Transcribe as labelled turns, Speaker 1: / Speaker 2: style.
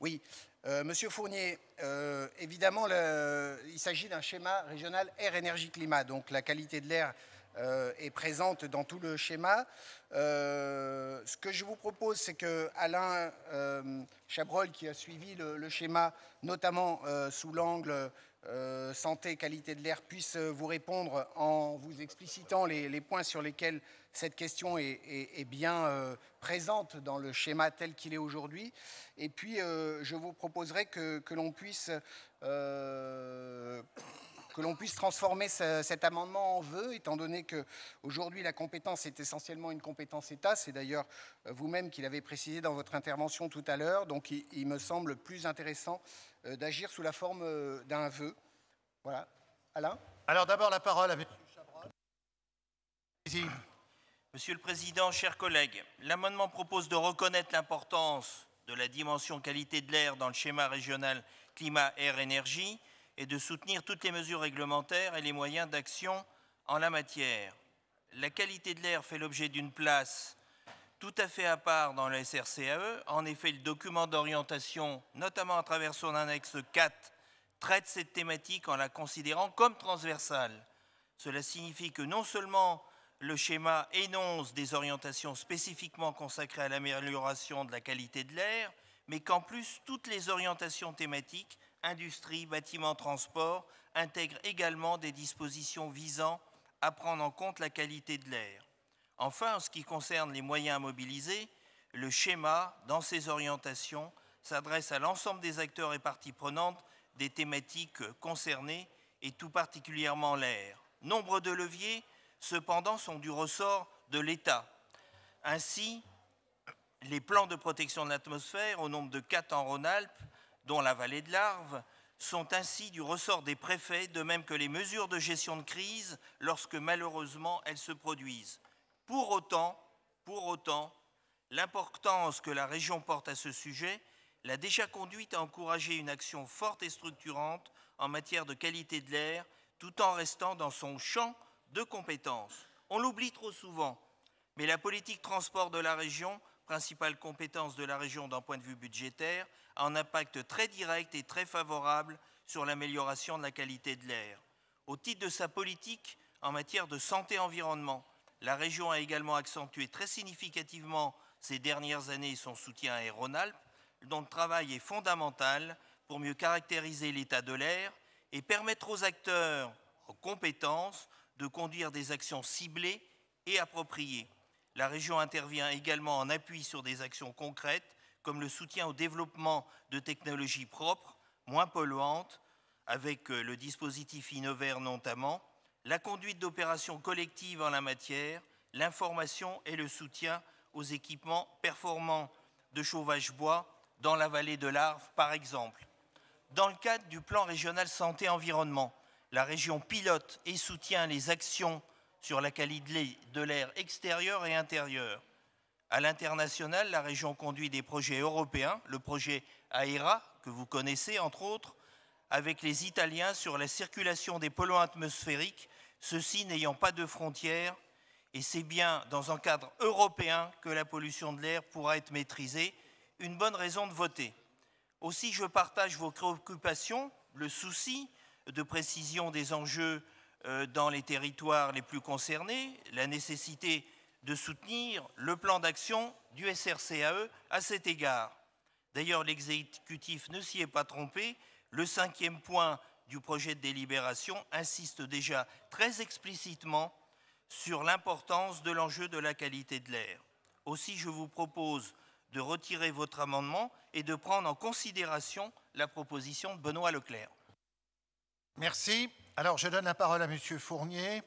Speaker 1: Oui, Monsieur Fournier, évidemment, il s'agit d'un schéma régional air, énergie, climat. Donc la qualité de l'air est présente dans tout le schéma. Ce que je vous propose, c'est que Alain Chabrol, qui a suivi le schéma, notamment sous l'angle santé, qualité de l'air, puisse vous répondre en vous explicitant les points sur lesquels cette question est bien présente dans le schéma tel qu'il est aujourd'hui. Et puis, je vous proposerai que l'on puisse transformer cet amendement en vœu, étant donné qu'aujourd'hui, la compétence est essentiellement une compétence État. C'est d'ailleurs vous-même qui l'avez précisé dans votre intervention tout à l'heure. Donc, il me semble plus intéressant d'agir sous la forme d'un vœu. Voilà. Alain ?
Speaker 2: Alors, d'abord, la parole à M. Chabrol.
Speaker 3: Monsieur le Président, chers collègues, l'amendement propose de reconnaître l'importance de la dimension qualité de l'air dans le schéma régional climat-air-énergie et de soutenir toutes les mesures réglementaires et les moyens d'action en la matière. La qualité de l'air fait l'objet d'une place tout à fait à part dans le SRCAE. En effet, le document d'orientation, notamment à travers son annexe 4, traite cette thématique en la considérant comme transversale. Cela signifie que non seulement le schéma énonce des orientations spécifiquement consacrées à l'amélioration de la qualité de l'air, mais qu'en plus, toutes les orientations thématiques, industrie, bâtiment, transport, intègrent également des dispositions visant à prendre en compte la qualité de l'air. Enfin, en ce qui concerne les moyens à mobiliser, le schéma, dans ses orientations, s'adresse à l'ensemble des acteurs et parties prenantes des thématiques concernées, et tout particulièrement l'air. Nombre de leviers, cependant, sont du ressort de l'État. Ainsi, les plans de protection de l'atmosphère, au nombre de 4 en Rhône-Alpes, dont la vallée de l'Arve, sont ainsi du ressort des préfets, de même que les mesures de gestion de crise, lorsque malheureusement elles se produisent. Pour autant, l'importance que la région porte à ce sujet l'a déjà conduite à encourager une action forte et structurante en matière de qualité de l'air, tout en restant dans son champ de compétences. On l'oublie trop souvent, mais la politique transport de la région, principale compétence de la région d'un point de vue budgétaire, a un impact très direct et très favorable sur l'amélioration de la qualité de l'air. Au titre de sa politique en matière de santé-environnement, la région a également accentué très significativement ces dernières années son soutien à Air Rhône-Alpes, dont le travail est fondamental pour mieux caractériser l'état de l'air et permettre aux acteurs aux compétences de conduire des actions ciblées et appropriées. La région intervient également en appui sur des actions concrètes, comme le soutien au développement de technologies propres, moins polluantes, avec le dispositif Innover notamment, la conduite d'opérations collectives en la matière, l'information et le soutien aux équipements performants de chauffage bois dans la vallée de l'Arve, par exemple. Dans le cadre du plan régional santé-environnement, la région pilote et soutient les actions sur la qualité de l'air extérieur et intérieur. À l'international, la région conduit des projets européens, le projet AERA, que vous connaissez entre autres, avec les Italiens sur la circulation des polluants atmosphériques, ceux-ci n'ayant pas de frontières, et c'est bien dans un cadre européen que la pollution de l'air pourra être maîtrisée, une bonne raison de voter. Aussi, je partage vos préoccupations, le souci de précision des enjeux dans les territoires les plus concernés, la nécessité de soutenir le plan d'action du SRCAE à cet égard. D'ailleurs, l'exécutif ne s'y est pas trompé. Le 5e point du projet de délibération insiste déjà très explicitement sur l'importance de l'enjeu de la qualité de l'air. Aussi, je vous propose de retirer votre amendement et de prendre en considération la proposition de Benoît Leclerc.
Speaker 2: Merci. Alors, je donne la parole à M. Fournier.